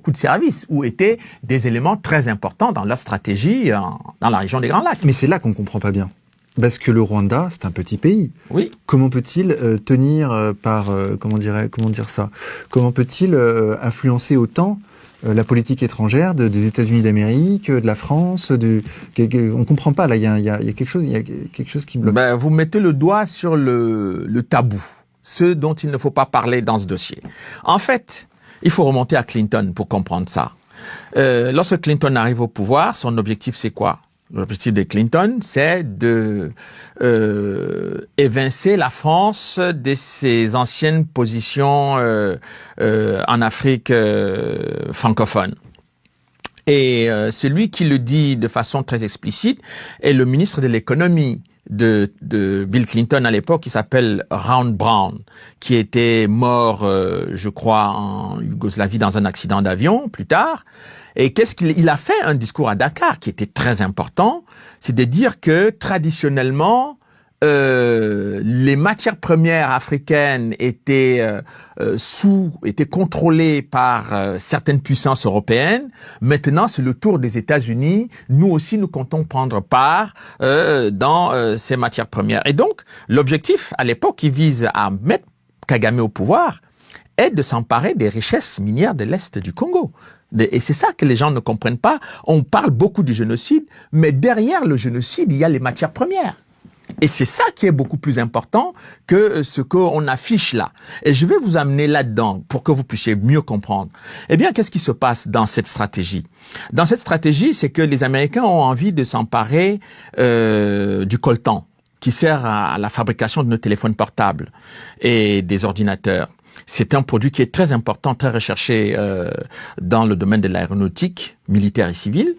beaucoup de services ou étaient des éléments très importants dans leur stratégie dans la région des Grands Lacs. Mais c'est là qu'on ne comprend pas bien. Parce que le Rwanda, c'est un petit pays. Oui. Comment peut-il tenir comment peut-il influencer autant la politique étrangère des États-Unis d'Amérique, de la France, on ne comprend pas là. Il y a quelque chose qui bloque. Vous mettez le doigt sur le tabou, ce dont il ne faut pas parler dans ce dossier. En fait, il faut remonter à Clinton pour comprendre ça. Lorsque Clinton arrive au pouvoir, son objectif c'est quoi? L'objectif de Clinton, c'est de évincer la France de ses anciennes positions en Afrique francophone. Et celui qui le dit de façon très explicite est le ministre de l'économie de Bill Clinton à l'époque, qui s'appelle Ron Brown, qui était mort, je crois, en Yougoslavie dans un accident d'avion plus tard. Et qu'est-ce qu'il a fait un discours à Dakar qui était très important, c'est de dire que traditionnellement les matières premières africaines étaient contrôlées par certaines puissances européennes. Maintenant, c'est le tour des États-Unis. Nous aussi, nous comptons prendre part dans ces matières premières. Et donc, l'objectif à l'époque qui vise à mettre Kagame au pouvoir est de s'emparer des richesses minières de l'Est du Congo. Et c'est ça que les gens ne comprennent pas. On parle beaucoup du génocide, mais derrière le génocide, il y a les matières premières. Et c'est ça qui est beaucoup plus important que ce qu'on affiche là. Et je vais vous amener là-dedans pour que vous puissiez mieux comprendre. Eh bien, qu'est-ce qui se passe dans cette stratégie? Dans cette stratégie, c'est que les Américains ont envie de s'emparer du coltan, qui sert à la fabrication de nos téléphones portables et des ordinateurs. C'est un produit qui est très important, très recherché dans le domaine de l'aéronautique, militaire et civile.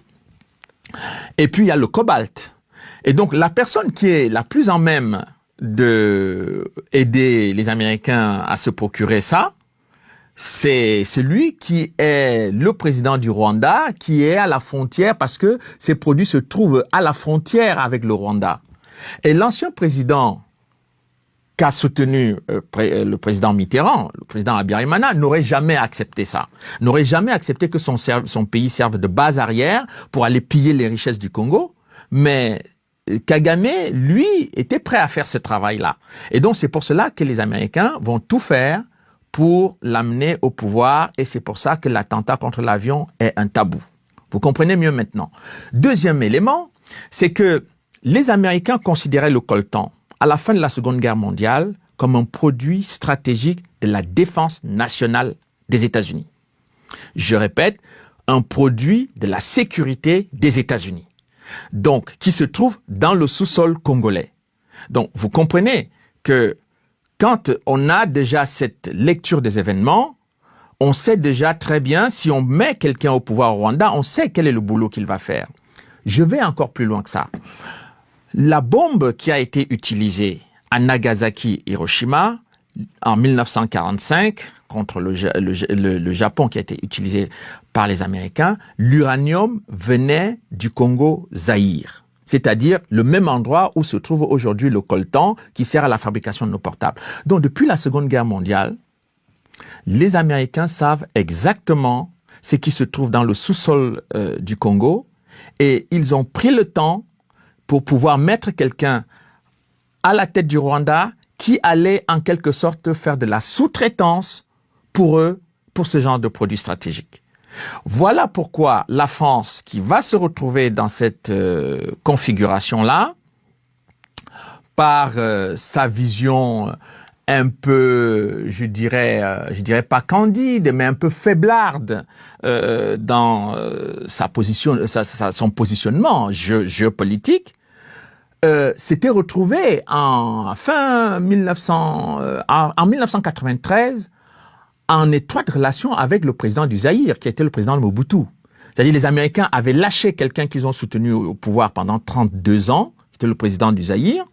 Et puis, il y a le cobalt. Et donc, la personne qui est la plus en même d'aider les Américains à se procurer ça, c'est celui qui est le président du Rwanda, qui est à la frontière, parce que ces produits se trouvent à la frontière avec le Rwanda. Et l'ancien président qu'a soutenu le président Mitterrand, le président Habyarimana, n'aurait jamais accepté ça. N'aurait jamais accepté que son pays serve de base arrière pour aller piller les richesses du Congo. Mais Kagame, lui, était prêt à faire ce travail-là. Et donc, c'est pour cela que les Américains vont tout faire pour l'amener au pouvoir. Et c'est pour ça que l'attentat contre l'avion est un tabou. Vous comprenez mieux maintenant. Deuxième élément, c'est que les Américains considéraient le coltan, à la fin de la Seconde Guerre mondiale, comme un produit stratégique de la défense nationale des États-Unis. Je répète, un produit de la sécurité des États-Unis. Donc, qui se trouve dans le sous-sol congolais. Donc, vous comprenez que quand on a déjà cette lecture des événements, on sait déjà très bien, si on met quelqu'un au pouvoir au Rwanda, on sait quel est le boulot qu'il va faire. Je vais encore plus loin que ça. La bombe qui a été utilisée à Nagasaki, Hiroshima, en 1945, contre le Japon qui a été utilisé par les Américains, l'uranium venait du Congo-Zaïre, c'est-à-dire le même endroit où se trouve aujourd'hui le coltan qui sert à la fabrication de nos portables. Donc depuis la Seconde Guerre mondiale, les Américains savent exactement ce qui se trouve dans le sous-sol du Congo et ils ont pris le temps pour pouvoir mettre quelqu'un à la tête du Rwanda qui allait en quelque sorte faire de la sous-traitance pour eux, pour ce genre de produits stratégiques. Voilà pourquoi la France, qui va se retrouver dans cette configuration-là, par sa vision un peu, je dirais pas candide, mais un peu faiblarde dans son positionnement géopolitique, s'était retrouvé en 1993 en étroite relation avec le président du Zaïre, qui était le président de Mobutu. C'est-à-dire les Américains avaient lâché quelqu'un qu'ils ont soutenu au pouvoir pendant 32 ans, qui était le président du Zaïre,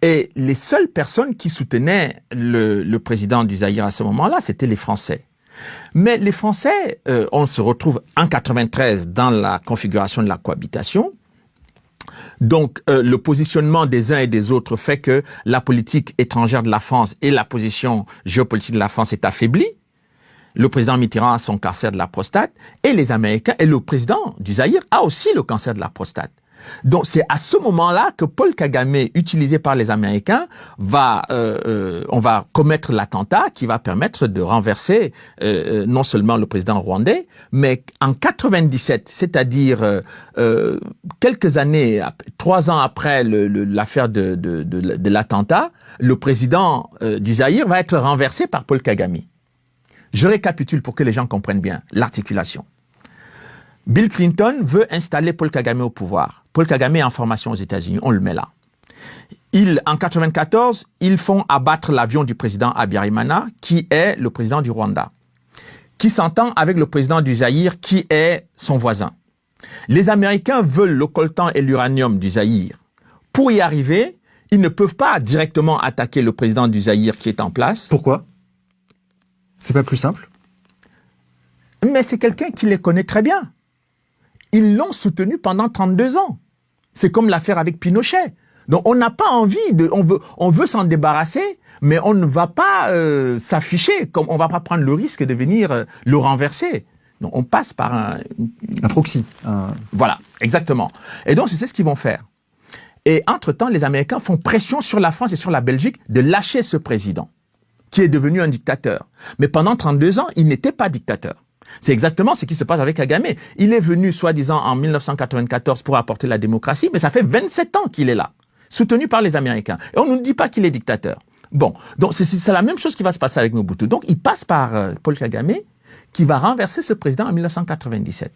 et les seules personnes qui soutenaient le président du Zaïre à ce moment-là, c'était les Français. Mais les Français, on se retrouve en 93 dans la configuration de la cohabitation. Donc, le positionnement des uns et des autres fait que la politique étrangère de la France et la position géopolitique de la France est affaiblie. Le président Mitterrand a son cancer de la prostate et les Américains, et le président du Zaïre a aussi le cancer de la prostate. Donc c'est à ce moment-là que Paul Kagame, utilisé par les Américains, on va commettre l'attentat qui va permettre de renverser non seulement le président rwandais, mais en 97, c'est-à-dire quelques années, 3 ans après l'affaire de l'attentat, le président du Zaïre va être renversé par Paul Kagame. Je récapitule pour que les gens comprennent bien l'articulation. Bill Clinton veut installer Paul Kagame au pouvoir. Paul Kagame est en formation aux États-Unis, on le met là. En 94, ils font abattre l'avion du président Habyarimana, qui est le président du Rwanda, qui s'entend avec le président du Zaïre, qui est son voisin. Les Américains veulent le coltan et l'uranium du Zaïre. Pour y arriver, ils ne peuvent pas directement attaquer le président du Zaïre qui est en place. Pourquoi? C'est pas plus simple? Mais c'est quelqu'un qui les connaît très bien. Ils l'ont soutenu pendant 32 ans. C'est comme l'affaire avec Pinochet. Donc on n'a pas envie on veut s'en débarrasser, mais on ne va pas s'afficher, comme on va pas prendre le risque de venir le renverser. Donc on passe par un proxy. Voilà, exactement. Et donc c'est ce qu'ils vont faire. Et entre-temps, les Américains font pression sur la France et sur la Belgique de lâcher ce président, qui est devenu un dictateur. Mais pendant 32 ans, il n'était pas dictateur. C'est exactement ce qui se passe avec Kagame. Il est venu, soi-disant, en 1994 pour apporter la démocratie, mais ça fait 27 ans qu'il est là, soutenu par les Américains. Et on ne nous dit pas qu'il est dictateur. Bon, donc c'est la même chose qui va se passer avec Mobutu. Donc il passe par Paul Kagame, qui va renverser ce président en 1997.